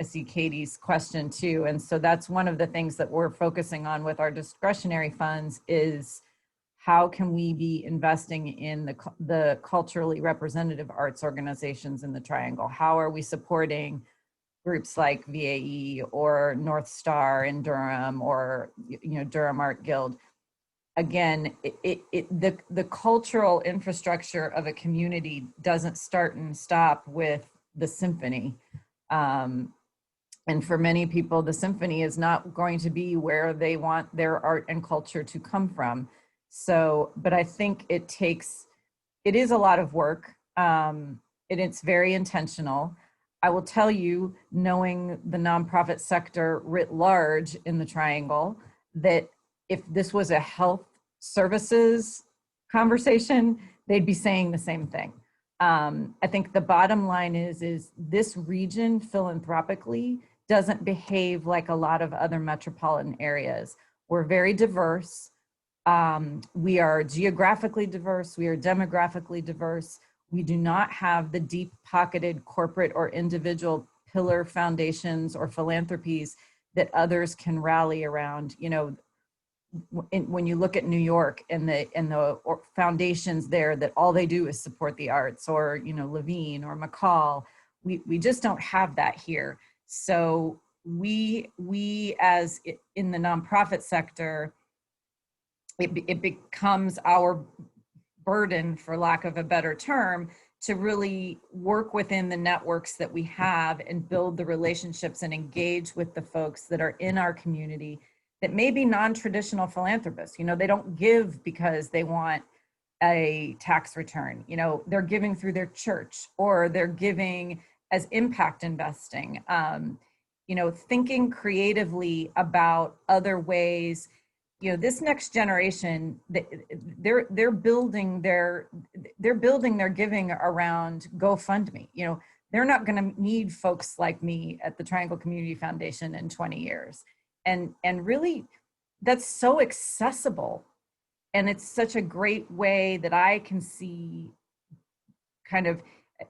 see Katie's question too. And so that's one of the things that we're focusing on with our discretionary funds is, how can we be investing in the culturally representative arts organizations in the Triangle? How are we supporting groups like VAE or North Star in Durham, or, you know, Durham Art Guild? Again, the cultural infrastructure of a community doesn't start and stop with the symphony. And for many people, the symphony is not going to be where they want their art and culture to come from. So, but I think it is a lot of work, and it's very intentional. I will tell you, knowing the nonprofit sector writ large in the Triangle, that if this was a health services conversation, they'd be saying the same thing. I think the bottom line is this region philanthropically doesn't behave like a lot of other metropolitan areas. We're very diverse. We are geographically diverse. We are demographically diverse. We do not have the deep-pocketed corporate or individual pillar foundations or philanthropies that others can rally around. You know, when you look at New York and the foundations there that all they do is support the arts, or, you know, Levine or McCall, we just don't have that here. So we as in the nonprofit sector, it becomes our burden, for lack of a better term, to really work within the networks that we have and build the relationships and engage with the folks that are in our community that may be non-traditional philanthropists. You know, they don't give because they want a tax return. You know, they're giving through their church, or they're giving as impact investing. You know, thinking creatively about other ways. You know, this next generation, they're building their giving around GoFundMe. You know, they're not going to need folks like me at the Triangle Community Foundation in 20 years. And really, that's so accessible. And it's such a great way that I can see kind of,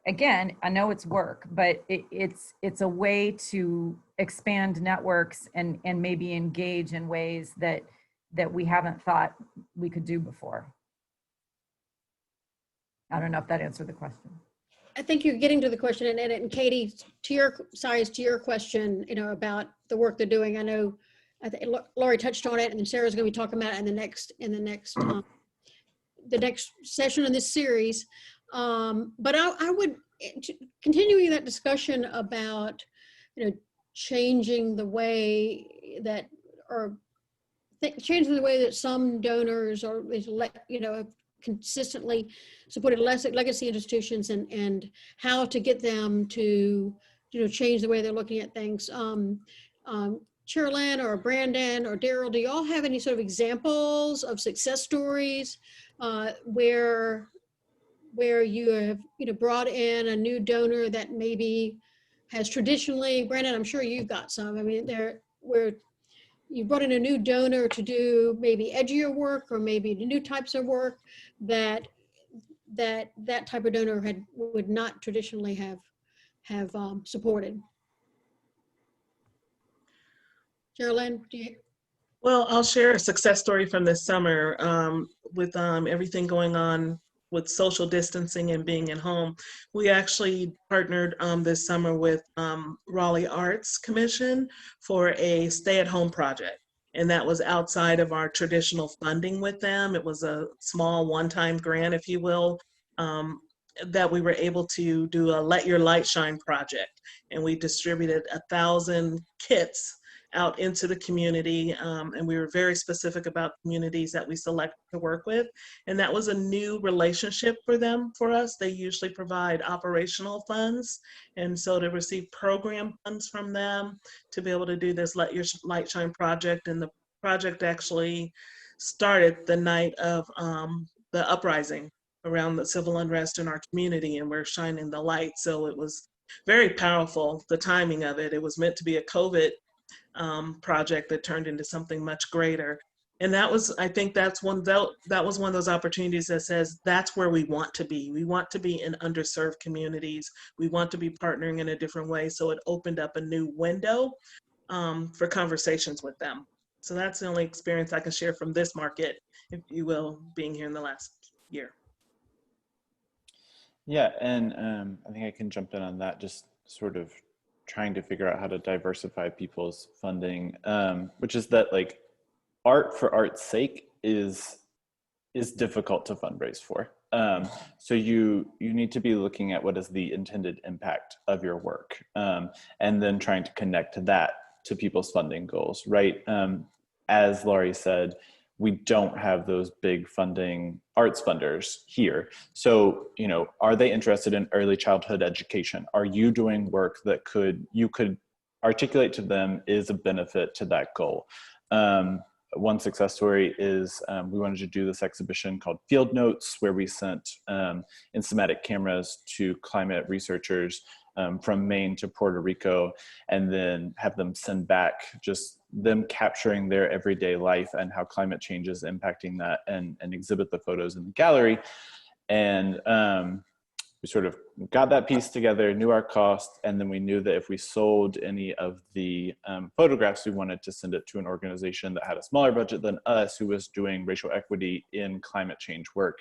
again, I know it's work, but it's a way to expand networks and maybe engage in ways that we haven't thought we could do before. I don't know if that answered the question. I think you're getting to the question, and Katie, to your question, you know, about the work they're doing. I think Laurie touched on it, and Sarah's going to be talking about it in the next session in this series. But I would, continuing that discussion about, you know, changing the way that, changing the way that some donors are, you know, have consistently supported legacy institutions, and how to get them to, you know, change the way they're looking at things. Cherrelyn or Brandon or Darryl, do you all have any sort of examples of success stories where you have, you know, brought in a new donor that maybe has traditionally, Brandon, I'm sure you've got some. I mean, where you brought in a new donor to do maybe edgier work, or maybe new types of work that type of donor would not traditionally have supported. Cherrelyn, do you? Well, I'll share a success story from this summer with everything going on with social distancing and being at home. We actually partnered this summer with Raleigh Arts Commission for a stay-at-home project. And that was outside of our traditional funding with them. It was a small one-time grant, if you will, that we were able to do a Let Your Light Shine project. And we distributed 1,000 kits out into the community, and we were very specific about communities that we selected to work with. And that was a new relationship for us. They usually provide operational funds, and so to receive program funds from them to be able to do this Let Your Light Shine project. And the project actually started the night of the uprising around the civil unrest in our community, and we're shining the light. So it was very powerful, the timing of it. It was meant to be a COVID project that turned into something much greater. And that was, I think that was one of those opportunities that says that's where we want to be. We want to be in underserved communities. We want to be partnering in a different way. So it opened up a new window for conversations with them. So that's the only experience I can share from this market, if you will, being here in the last year. Yeah, and I think I can jump in on that, just sort of trying to figure out how to diversify people's funding, which is that, like, art for art's sake is difficult to fundraise for. So you need to be looking at what is the intended impact of your work, and then trying to connect that to people's funding goals, right? As Laurie said, we don't have those big funding arts funders here. So, you know, are they interested in early childhood education? Are you doing work that you could articulate to them is a benefit to that goal? One success story is we wanted to do this exhibition called Field Notes, where we sent instamatic cameras to climate researchers from Maine to Puerto Rico, and then have them send back just them capturing their everyday life and how climate change is impacting that, and exhibit the photos in the gallery. And we sort of got that piece together, knew our cost, and then we knew that if we sold any of the photographs, we wanted to send it to an organization that had a smaller budget than us, who was doing racial equity in climate change work.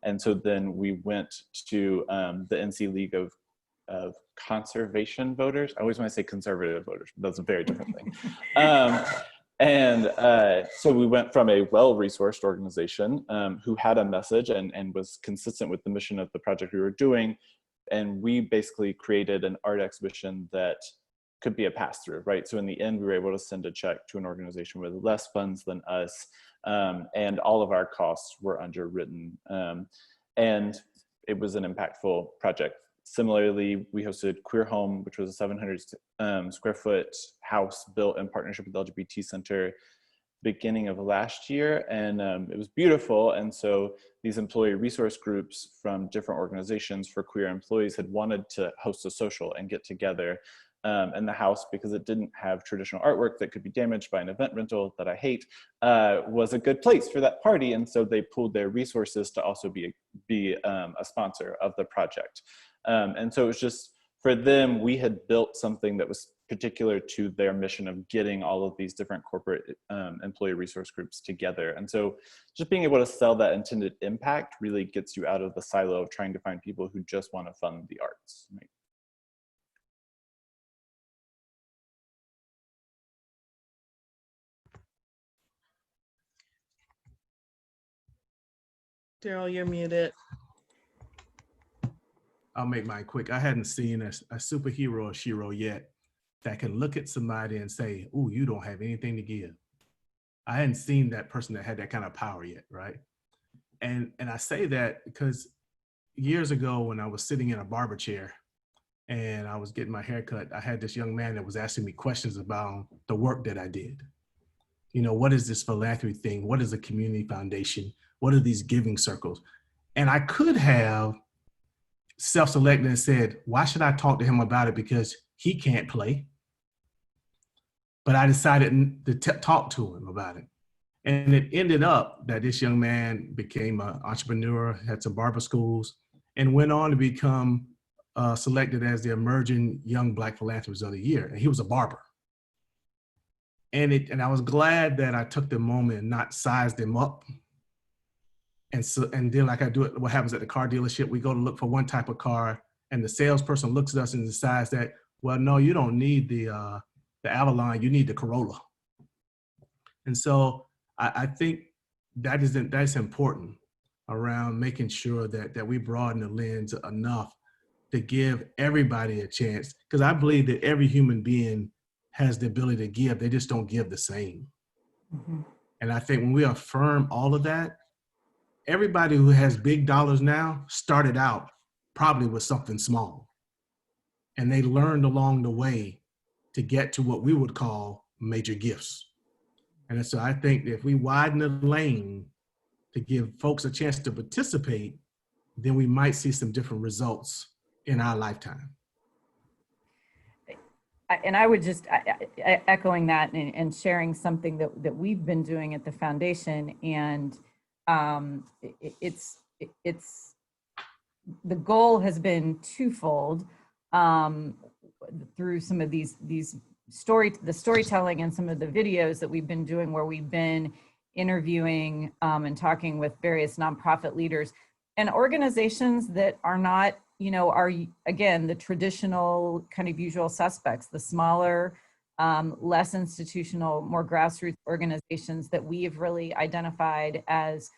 And so then we went to the NC League of Conservation Voters. I always want to say conservative voters, but that's a very different thing. So we went from a well-resourced organization who had a message and was consistent with the mission of the project we were doing. And we basically created an art exhibition that could be a pass-through, right? So in the end, we were able to send a check to an organization with less funds than us, and all of our costs were underwritten. And it was an impactful project. Similarly, we hosted Queer Home, which was a 700 square foot house built in partnership with the LGBT Center beginning of last year. And it was beautiful. And so these employee resource groups from different organizations for queer employees had wanted to host a social and get together in the house, because it didn't have traditional artwork that could be damaged by an event rental that I hate, was a good place for that party. And so they pooled their resources to also be a sponsor of the project. And so it was just, for them, we had built something that was particular to their mission of getting all of these different corporate employee resource groups together. And so just being able to sell that intended impact really gets you out of the silo of trying to find people who just want to fund the arts. Right? Darryl, you're muted. I'll make mine quick. I hadn't seen a superhero or shero yet that can look at somebody and say, "Ooh, you don't have anything to give." I hadn't seen that person that had that kind of power yet, right? And I say that because years ago, when I was sitting in a barber chair and I was getting my hair cut, I had this young man that was asking me questions about the work that I did. You know, what is this philanthropy thing? What is a community foundation? What are these giving circles? And I could have self-selected and said, why should I talk to him about it? Because he can't play. But I decided to talk to him about it. And it ended up that this young man became an entrepreneur, had some barber schools, and went on to become selected as the emerging young Black philanthropist of the year. And he was a barber. And I was glad that I took the moment and not sized him up. And then, like I do it, what happens at the car dealership, we go to look for one type of car, and the salesperson looks at us and decides that, well, no, you don't need the Avalon, you need the Corolla. And so I think that's important around making sure that we broaden the lens enough to give everybody a chance, because I believe that every human being has the ability to give, they just don't give the same. Mm-hmm. And I think when we affirm all of that, everybody who has big dollars now started out probably with something small. And they learned along the way to get to what we would call major gifts. And so I think that if we widen the lane to give folks a chance to participate, then we might see some different results in our lifetime. And I would just, echoing that and sharing something that we've been doing at the foundation, and it's the goal has been twofold through some of the storytelling and some of the videos that we've been doing, where we've been interviewing and talking with various nonprofit leaders and organizations that are not, are again the traditional kind of usual suspects, the smaller, less institutional, more grassroots organizations that we have really identified as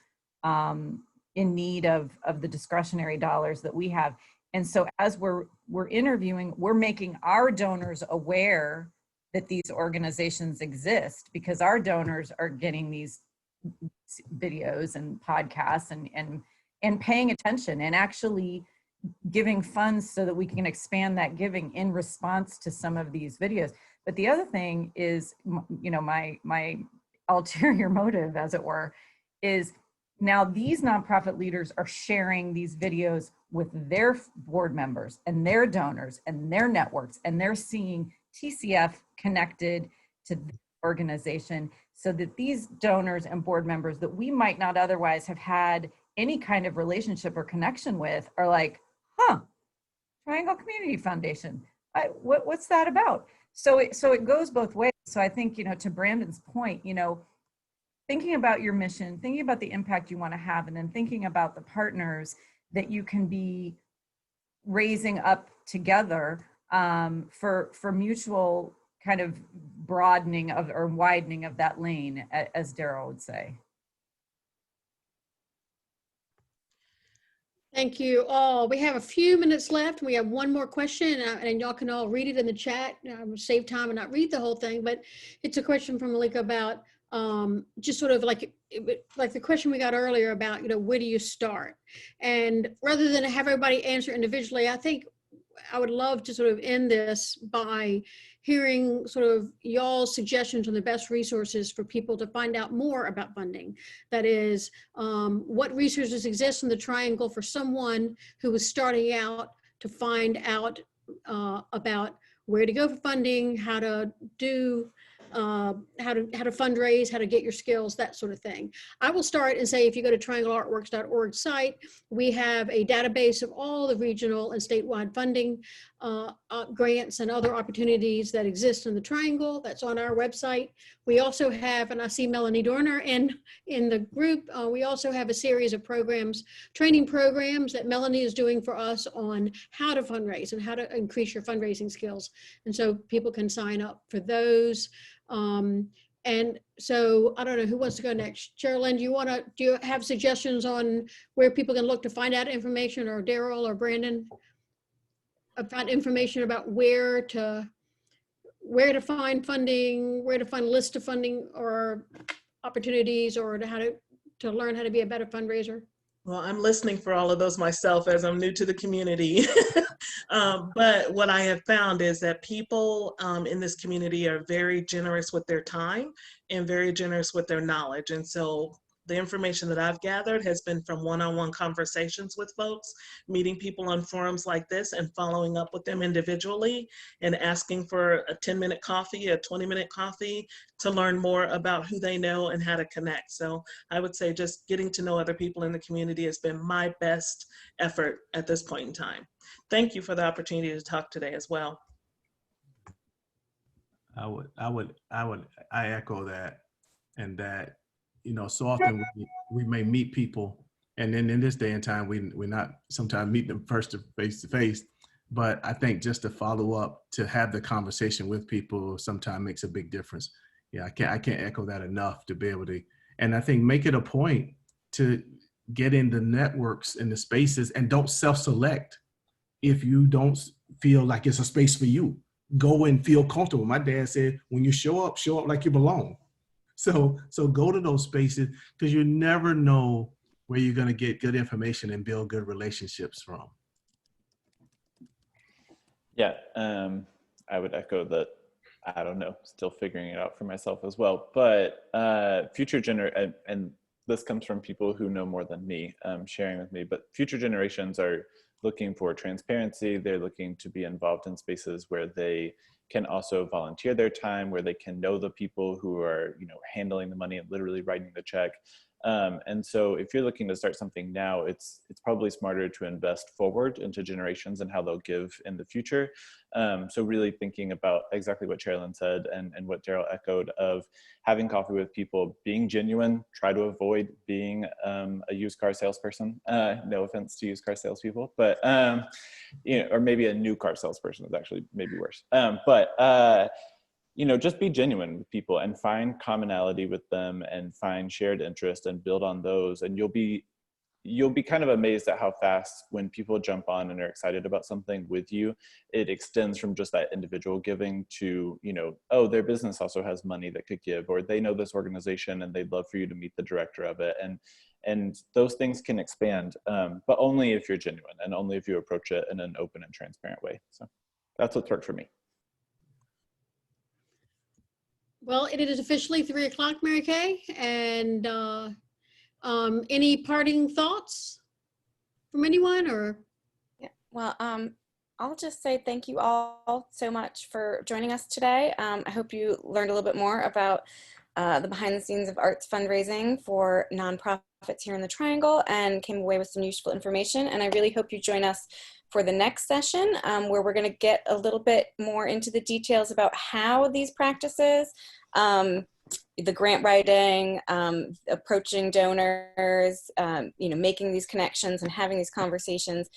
in need of the discretionary dollars that we have. And so as we're interviewing, we're making our donors aware that these organizations exist, because our donors are getting these videos and podcasts and paying attention and actually giving funds so that we can expand that giving in response to some of these videos. But the other thing is, my ulterior motive, as it were, is now these nonprofit leaders are sharing these videos with their board members and their donors and their networks, and they're seeing TCF connected to the organization, so that these donors and board members that we might not otherwise have had any kind of relationship or connection with are like, huh, Triangle Community Foundation, what's that about? So it goes both ways. So I think, to Brandon's point, thinking about your mission, thinking about the impact you want to have, and then thinking about the partners that you can be raising up together for mutual kind of broadening of or widening of that lane, as Darryl would say. Thank you all. We have a few minutes left. We have one more question, and y'all can all read it in the chat. Save time and not read the whole thing, but it's a question from Malika about just sort of like the question we got earlier about, where do you start? And rather than have everybody answer individually, I think I would love to sort of end this by hearing sort of y'all's suggestions on the best resources for people to find out more about funding. That is, what resources exist in the Triangle for someone who is starting out to find out about where to go for funding, how to do, how to fundraise, how to get your skills, that sort of thing. I will start and say, if you go to triangleartworks.org site, we have a database of all the regional and statewide funding grants and other opportunities that exist in the Triangle. That's on our website. We also have, and I see Melanie Dorner in the group, we also have a series of programs, training programs that Melanie is doing for us on how to fundraise and how to increase your fundraising skills. And so people can sign up for those. And so I don't know who wants to go next. Cherrelyn, do you have suggestions on where people can look to find out information, or Darryl or Brandon, about information about where to find funding, where to find lists of funding or opportunities, or to learn how to be a better fundraiser? Well, I'm listening for all of those myself as I'm new to the community. But what I have found is that people in this community are very generous with their time and very generous with their knowledge. And so the information that I've gathered has been from one-on-one conversations with folks, meeting people on forums like this and following up with them individually and asking for a 10-minute coffee, a 20-minute coffee to learn more about who they know and how to connect. So I would say just getting to know other people in the community has been my best effort at this point in time. Thank you for the opportunity to talk today as well. I echo that, and that, so often we may meet people, and then in this day and time, we're not sometimes meeting them face to face, but I think just to follow up, to have the conversation with people sometimes makes a big difference. Yeah, I can't echo that enough, to be able to, and I think make it a point to get in the networks and the spaces, and don't self-select if you don't feel like it's a space for you. Go and feel comfortable. My dad said, when you show up like you belong. So go to those spaces, because you never know where you're going to get good information and build good relationships from. Yeah, I would echo that. I don't know, still figuring it out for myself as well. But and this comes from people who know more than me, sharing with me, but future generations are looking for transparency. They're looking to be involved in spaces where they can also volunteer their time, where they can know the people who are, handling the money and literally writing the check. And so if you're looking to start something now, it's probably smarter to invest forward into generations and how they'll give in the future. So really thinking about exactly what Cherrelyn said and what Darryl echoed, of having coffee with people, being genuine, try to avoid being a used car salesperson. No offense to used car salespeople, but or maybe a new car salesperson is actually maybe worse. Just be genuine with people and find commonality with them and find shared interest and build on those. And you'll be kind of amazed at how fast, when people jump on and are excited about something with you, it extends from just that individual giving to, oh, their business also has money that could give, or they know this organization and they'd love for you to meet the director of it. And those things can expand, but only if you're genuine and only if you approach it in an open and transparent way. So that's what's worked for me. Well, it is officially 3 o'clock, Mary Kay, and any parting thoughts from anyone, or Well, I'll just say thank you all so much for joining us today. I hope you learned a little bit more about the behind the scenes of arts fundraising for nonprofits here in the Triangle and came away with some useful information. And I really hope you join us for the next session where we're going to get a little bit more into the details about how these practices, the grant writing, approaching donors, making these connections and having these conversations,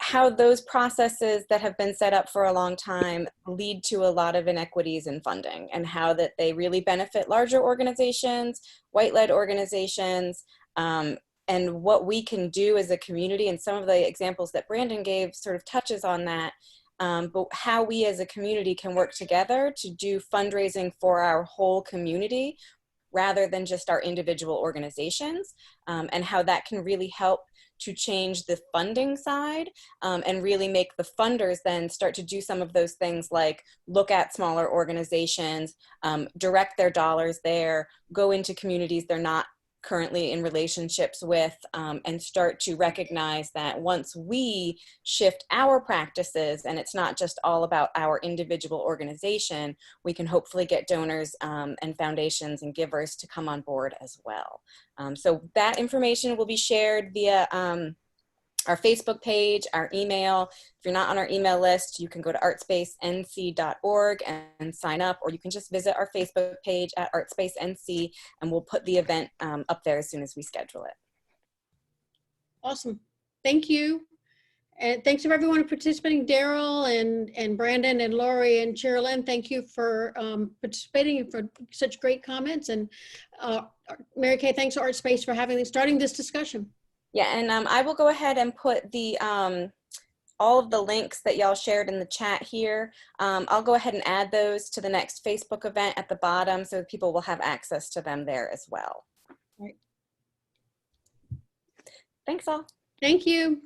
how those processes that have been set up for a long time lead to a lot of inequities in funding, and how that they really benefit larger organizations, white-led organizations, and what we can do as a community. And some of the examples that Brandon gave sort of touches on that, but how we as a community can work together to do fundraising for our whole community rather than just our individual organizations, and how that can really help to change the funding side, and really make the funders then start to do some of those things like look at smaller organizations, direct their dollars there, go into communities they're not currently in relationships with, and start to recognize that once we shift our practices and it's not just all about our individual organization, we can hopefully get donors and foundations and givers to come on board as well. So that information will be shared via our Facebook page, our email. If you're not on our email list, you can go to artspacenc.org and sign up, or you can just visit our Facebook page at artspacenc, and we'll put the event up there as soon as we schedule it. Awesome. Thank you. And thanks to everyone participating, Darryl and Brandon and Lori and Cherrelyn. Thank you for participating and for such great comments. And Mary Kay, thanks to Artspace for starting this discussion. Yeah, and I will go ahead and put the all of the links that y'all shared in the chat here. I'll go ahead and add those to the next Facebook event at the bottom so people will have access to them there as well. Right. Thanks all. Thank you.